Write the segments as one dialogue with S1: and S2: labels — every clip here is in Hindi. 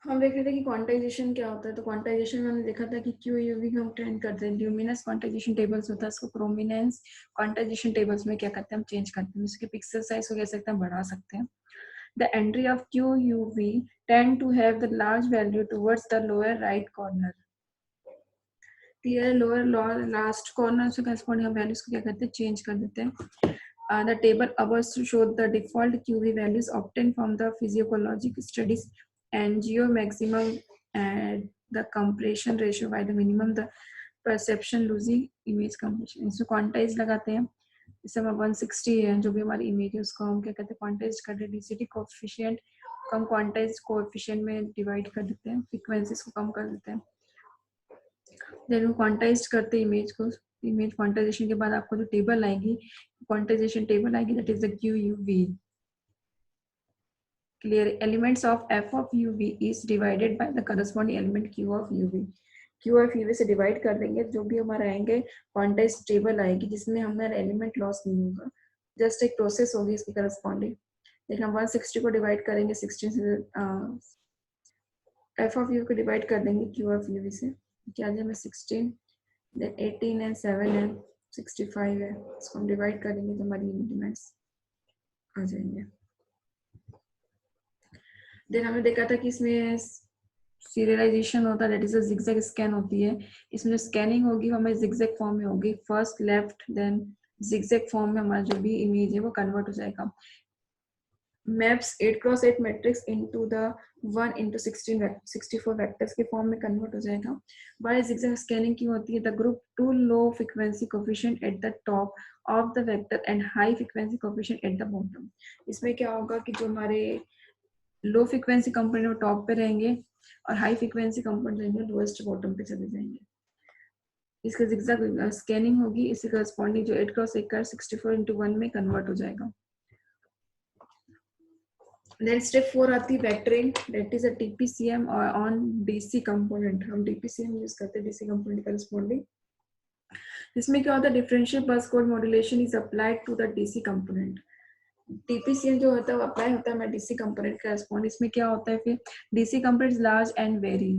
S1: हम देख रहे थे कि क्वांटाइजेशन क्या होता है। तो क्वांटाइजेशन में हमने देखा था कि क्यू यूवी हम ट्रेंड करते हैं। ल्यूमिनस क्वांटाइजेशन टेबल्स होता है, उसको प्रोमिनेंस क्वांटाइजेशन टेबल्स में क्या करते हैं, हम चेंज करते हैं। उसके पिक्सल साइज को कह सकते हैं बढ़ा सकते हैं। The entry of QUV tend to have the large value towards the lower right corner. Lower last corner से करस्पॉन्डिंग हम वैल्यूज को क्या करते हैं, चेंज कर देते हैं. The table above show the default QV values obtained from the physiologic studies and geo maximum and the compression ratio by the minimum the perception losing image compression. इसको क्वांटाइज लगाते हैं. इस समय 160 है जो भी हमारी इमेज है उसको हम क्या कहते हैं, क्वांटाइज कर देते हैं. डेंसिटी कोएफिशिएंट को हम क्वांटाइज कोएफिशिएंट में डिवाइड कर देते हैं. फ्रीक्वेंसीज को कम कर देते हैं. देन क्वांटाइज करते हैं इमेज को. इमेज क्वांटाइजेशन के बाद आपको जो टेबल आएगी, क्वांटाइजेशन टेबल आएगी, that is the QUV. Clear. Elements of f of UV is divided by the corresponding element Q of UV. Q of UV से डिवाइड कर देंगे, जो भी हमारा आएंगे क्वांटाइज टेबल आएगी जिसमें हमारा एलिमेंट लॉस नहीं होगा. जस्ट एक प्रोसेस होगी इसकी करस्पॉन्डिंग. देखिए हम 160 को डिवाइड करेंगे 16 से, f of UV को डिवाइड कर देंगे Q of UV से. क्या जाए, 16, देन 18 है, 7 है, 65 है. इसको हम डिवाइड करेंगे तो हमारी एलिमेंट्स आ जाएंगे. देन हमने देखा था कि इसमें सीरियलाइजेशन होता है, that is a zigzag scan होती है. इसमें जो स्कैनिंग होगी वो हमारी जिगजैग फॉर्म में होगी. First left then zigzag form में हमारा जो भी इमेज है वो कन्वर्ट हो जाएगा. Maps 8x8 matrix into the 1 into 64 vectors के फॉर्म में कन्वर्ट हो जाएगा. बाय जिगजैग स्कैनिंग की होती है. The group two low frequency coefficient at the top of the vector and high frequency coefficient at the bottom. इसमें क्या होगा कि जो हमारे लो फ्रीक्वेंसी कंपोनेंट वो टॉप पे रहेंगे और हाई फ्रीक्वेंसी कंपोनेंट रहेंगे लोएस्ट बॉटम पे चले जाएंगे. इसका जिगजैग स्कैनिंग होगी. इसी करस्पॉन्डिंग जो 8x8 का 64 into 1 में कन्वर्ट हो जाएगा. Then step 4 आती है vectoring, that is a TPCM on DC component. हम TPCM यूज करते हैं DC component करस्पॉन्डिंग. इसमें क्या होता है, differential pulse code modulation is applied to the DC component. TPCM जो होता है वो अप्लाई होता है हमारे DC component करस्पॉन्ड. इसमें क्या होता है फिर, DC component large and very.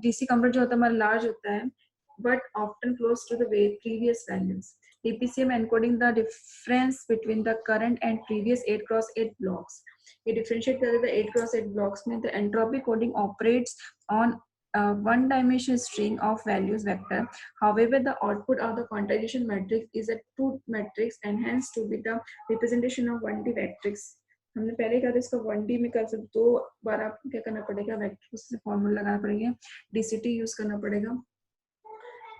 S1: DC component जो होता है हमारा लार्ज होता है but often close to the previous values. TPCM encoding the difference between the current and previous 8x8 blocks. ये differentiate कर देता है 8x8 blocks में. The entropy coding operates on a one-dimensional string of values vector. However, the output of the quantization matrix is a two matrix and hence to be the representation of 1D matrix. हमने पहले कहा था इसको 1D में कर सकते. 2 बार आपको क्या करना पड़ेगा, वेक्टर से फॉर्मूला लगाना पड़ेगा, DCT यूज करना पड़ेगा.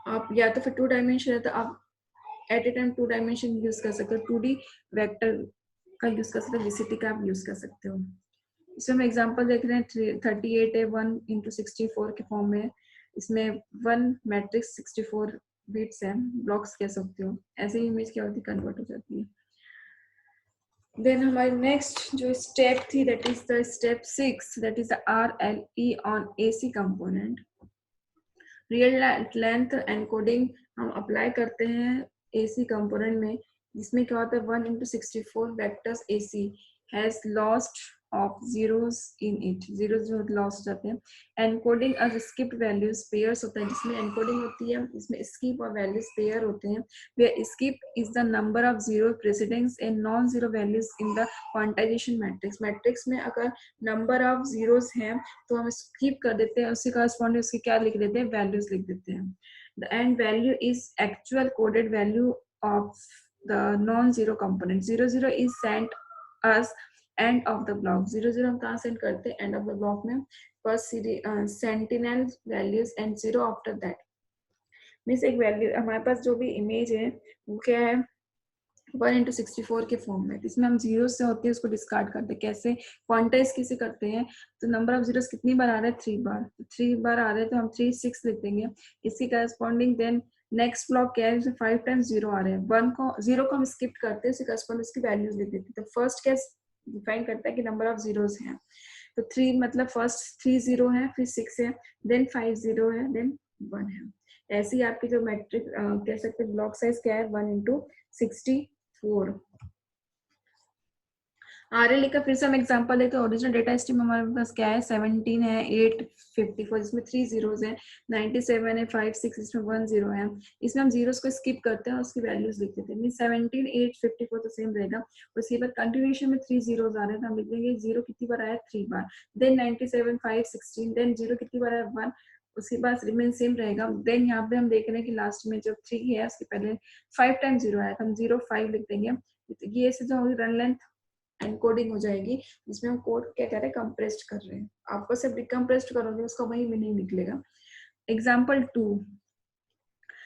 S1: आप या तो फिर 2 डायमेंशन है तो आप at a time 2 dimension use कर सकते हो. 2D वेक्टर का यूज कर सकते हो, DCT का आप यूज कर सकते हो. इसमें हम एग्जांपल देख रहे हैं 38 है 1 into 64 के फॉर्म में. इसमें 1 मैट्रिक्स 64 बिट्स है, ब्लॉक्स कह सकते हो. ऐसे ही इमेज क्या होती है, कन्वर्ट हो जाती है. देन हमारी नेक्स्ट जो स्टेप थी, that is the step 6, that is the RLE on AC component. Real length encoding हम अप्लाई करते हैं AC कंपोनेंट में, जिसमें क्या होता है 1 into 64 vectors AC has lost of zeros in it. Zeros जो लॉस्ट जाते हैं. एनकोडिंग अ स्किप्ड वैल्यूज पेयर्स होता है, जिसमें एनकोडिंग होती है, इसमें स्किप और वैल्यूज पेयर होते हैं. Where skip is the number of zero precedence and non zero values in the quantisation matrix. Matrix में अगर नंबर ऑफ जीरोस हैं तो हम स्किप कर देते हैं, उसके करस्पॉन्डिंग उसकी क्या लिख देते हैं, वैल्यूज लिख देते हैं. The end value is actual coded value of the non zero component. 00 is sent us end of the block. 00 हम कहाँ सेंड करते हैं, एंड ऑफ द ब्लॉक में. First sentinel values and 0 after that. Means एक वैल्यू हमारे पास जो भी इमेज है वो क्या है 1 into 64 के फॉर्म में. इसमें हम जीरो से होती है उसको डिस्कार्ड करते हैं. कैसे क्वांटाइज किसे करते हैं, तो नंबर ऑफ जीरोस कितनी बार आ रहा है, 3 बार. 3 बार आ रहे हैं तो हम 3 6 लिख देंगे. इसकी करस्पॉन्डिंग देन नेक्स्ट ब्लॉक क्या है, 5 टाइम्स 0 आ रहे हैं. 1 को 0 को हम स्किप करते हैं, उसकी करस्पॉन्डिंग उसकी वैल्यूज लिख देते हैं. तो फर्स्ट क्या डिफाइन करता है कि नंबर ऑफ जीरोस हैं. तो 3 मतलब फर्स्ट 3 0 है, फिर 6 है, देन 5 0 है, देन 1 है. ऐसे ही आपकी जो मैट्रिक कह सकते हैं ब्लॉक साइज क्या है 1 into 64. आरएलई का फिर से हम एग्जांपल देखते हैं। ओरिजिनल डेटा स्ट्रीम हमारे पास क्या है, 17 है, 854 जिसमें 3 जीरोज है, 97 है, 56 इसमें 1 जीरो है। इसमें हम जीरोस को स्किप करते हैं और उसकी वैल्यूज लिख देते हैं। मीन 17 854 तो सेम रहेगा। उसके बाद कंटिन्यूएशन में 3 जीरोज आ रहे हैं तो हम लिख देंगे जीरो कितनी बार आया, 3 बार। देन 97 5 16, देन जीरो कितनी बार आया, 1। उसके बाद रिमेन सेम रहेगा। देन यहाँ पे हम देख रहे हैं कि लास्ट में जो 3 है उसके पहले 5 टाइम जीरो आया था, हम 05 लिख देंगे। ये से जो होगी रन लेंथ एनकोडिंग हो जाएगी, जिसमें हम कोड क्या कर रहे हैं, कंप्रेस्ड कर रहे हैं। आपको सिर्फ डिकम्प्रेस्ड करोगे उसका वही मीनिंग निकलेगा। एग्जाम्पल 2,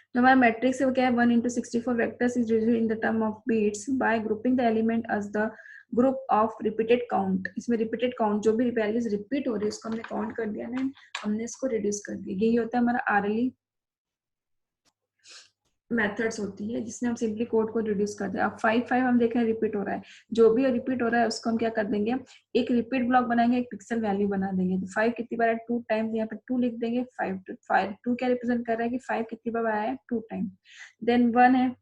S1: जो हमारा मैट्रिक्स है वो क्या है, 1 into 64 vectors is divisible in the term of bits by grouping the element as the group of repeated count. इसमें रिपीटेड काउंट जो भी वैल्यूज रिपीट हो रही है उसको हमने काउंट कर दिया ना, हमने इसको रिड्यूस कर दिया। यही होता है हमारा आरएलई मेथड्स होती है जिसमें हम सिंपली कोड को रिड्यूस कर दें। अब 5 हम देख रहे हैं रिपीट हो रहा है, जो भी रिपीट हो रहा है उसको हम क्या कर देंगे, एक रिपीट ब्लॉक बनाएंगे, एक पिक्सल वैल्यू बना देंगे। तो 5 कितनी बार है, 2 टाइम्स, यहाँ पे 2 लिख देंगे। 5 2 क्या रिप्रेजेंट कर रहा है कि 5 कितनी बार आया है, 2 टाइम। देन 1 है,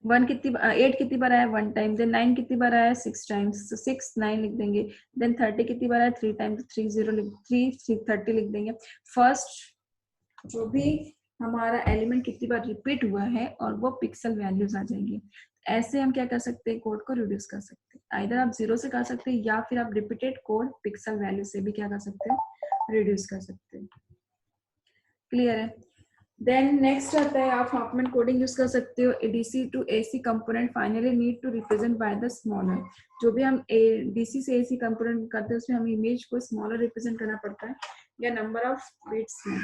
S1: 1 कितनी 8 कितनी बार आया, 1 टाइम। देन 9 कितनी बार आया, 6 टाइम्स, तो 6 9 लिख देंगे। देन 30 कितनी बार आया, 3 टाइम्स, 3 0 लिख 3 30 लिख देंगे। फर्स्ट जो भी हमारा एलिमेंट कितनी बार रिपीट हुआ है और वो पिक्सल वैल्यूज आ जाएंगी। ऐसे हम क्या कर सकते हैं, कोड को रिड्यूस कर सकते हैं। आइदर आप 0 से कर सकते हैं या फिर आप रिपीटेड कोड पिक्सल वैल्यू से भी क्या कर सकते हैं, रिड्यूस कर सकते हैं। क्लियर है। देन नेक्स्ट आता है, आप हाफमैन कोडिंग यूज कर सकते हो। DC to AC component finally need to represent by the smaller. जो भी हम डीसी से एसी कंपोनेंट करते हैं उसमें हमें इमेज को स्मॉलर रिप्रेजेंट करना पड़ता है या नंबर ऑफ बिट्स में।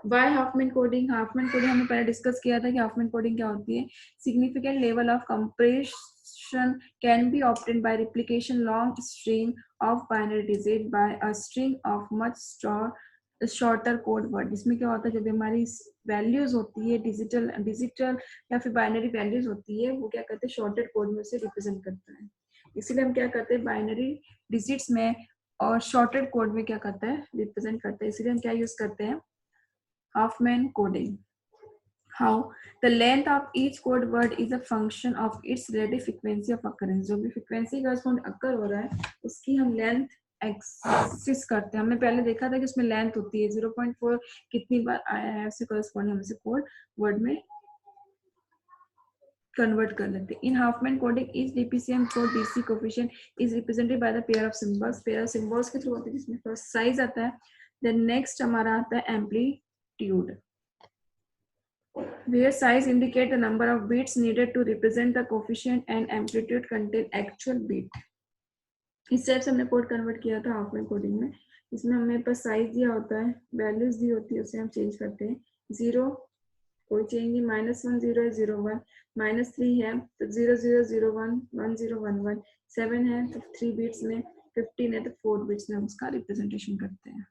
S1: Why Huffman coding, Huffman coding हमने पहले डिस्कस किया था कि हाफमैन कोडिंग क्या होती है। Significant level of compression can be obtained by replication long string of binary digit bye a string of much shorter code word. इसमें क्या होता है, जब हमारी वैल्यूज होती है डिजिटल या फिर बाइनरी वैल्यूज होती है, वो क्या करते हैं, शॉर्टेड कोड में से रिप्रेजेंट करता है। इसीलिए हम क्या करते हैं, बाइनरी डिजिट्स में और शॉर्टेड कोड में क्या करता है, रिप्रेजेंट करता है। इसीलिए हम क्या यूज करते हैं, Huffman coding. How? The length of each code word is a function of its relative frequency of occurrence. जो भी frequency correspond occur हो रहा है उसकी हम length एक्सिस करते हैं। हमने पहले देखा था कि उसमें लेंथ होती है 0.4 कितनी बार आया है उससे correspond हम इसे कोड वर्ड में कन्वर्ट कर लेते हैं। In Huffman coding is DPCM code DC coefficient is represented by the pair of symbols. Pair of symbols के थ्रू होती है जिसमें फर्स्ट साइज आता है, देन नेक्स्ट हमारा आता है amplitude, where size indicate the number of bits needed to represent the coefficient and amplitude contain actual bit। इस टाइप से हमने कोड कन्वर्ट किया था हाफमैन कोडिंग में। इसमें हमें पास साइज दिया होता है, वैल्यूज दी होती है, उसे हम चेंज करते हैं। 0 कोई चेंज नहीं, -1 0 है, 0 1, -3 है तो 0 0 0 1 1 0 1 1, 7 है तो 3 बिट्स में, 15 है तो 4 बिट्स में हम उसका रिप्रेजेंटेशन करते हैं।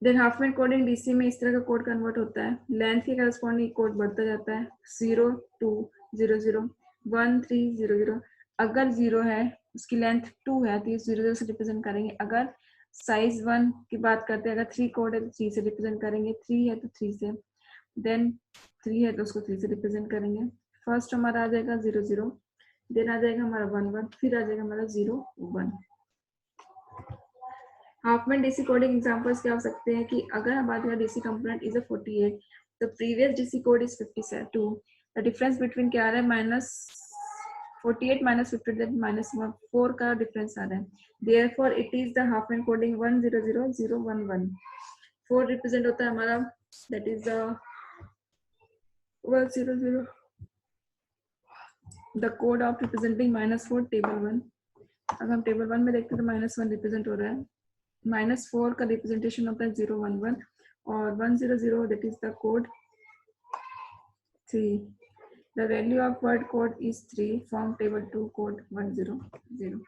S1: देन हाफमैन कोडिंग डीसी में इस तरह का कोड कन्वर्ट होता है। लेंथ के करस्पॉन्डिंग कोड बढ़ता जाता है, 0 2 0 0 1 3 0 0। अगर 0 है उसकी लेंथ 2 है तो ये 0 0 से रिप्रेजेंट करेंगे। अगर साइज 1 की बात करते हैं, अगर 3 कोड है तो 3 से रिप्रेजेंट करेंगे, 3 है तो 3 से, देन 3 है तो उसको 3 से रिप्रेजेंट करेंगे। फर्स्ट हमारा आ जाएगा 0 0, देन आ जाएगा हमारा 1 1, फिर आ जाएगा हमारा 0 1। हाफमैन डीसी कोडिंग एग्जांपल्स क्या हो सकते हैं कि अगर हम बात करें DC component is a 48, the previous DC code is 52। The difference between क्या आ रहा है, -48 -50 दैट -4 का डिफरेंस आ रहा है। Therefore it is the Hopman coding 1 0 0 0 1 1। 4 represent होता है हमारा, that is the 1 0 0। The code of representing -4 table 1। अगर हम टेबल 1 में देखते हैं तो -1 रिप्रेजेंट हो रहा है, -4 का रिप्रेजेंटेशन होता है 0 1 1 और 1 0 0 that is the code 3। The value of word code is 3 from table 2 code 1 0 0।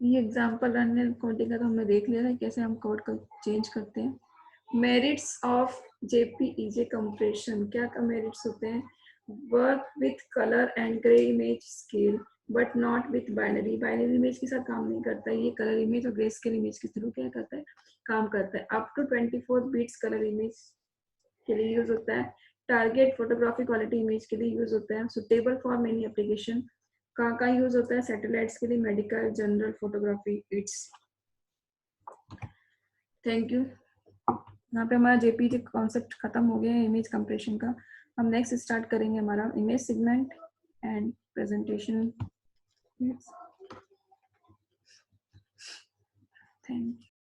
S1: ये एग्जांपल रन कोडिंग का तो हमने देख लिया था कैसे हम कोड को चेंज करते हैं। मेरिट्स ऑफ जेपीईजे कंप्रेशन, क्या क्या मेरिट्स होते हैं, work with colour and grey image scale but not with binary. Binary image के साथ काम नहीं करता, ये कलर इमेज और ग्रे स्केल इमेज के थ्रू क्या करता है, काम करता है। Up to 24 bits colour image के लिए यूज होता है। टारगेट फोटोग्राफी क्वालिटी इमेज के लिए यूज होता है. Suitable for many application. कहाँ यूज होता है? सैटेलाइट्स के लिए, medical, general photography. It's. Thank you. यहाँ पे हमारा जेपीजी कॉन्सेप्ट खत्म हो गया है इमेज कंप्रेशन का. हम नेक्स्ट स्टार्ट करेंगे हमारा image segment and presentation. Thank you.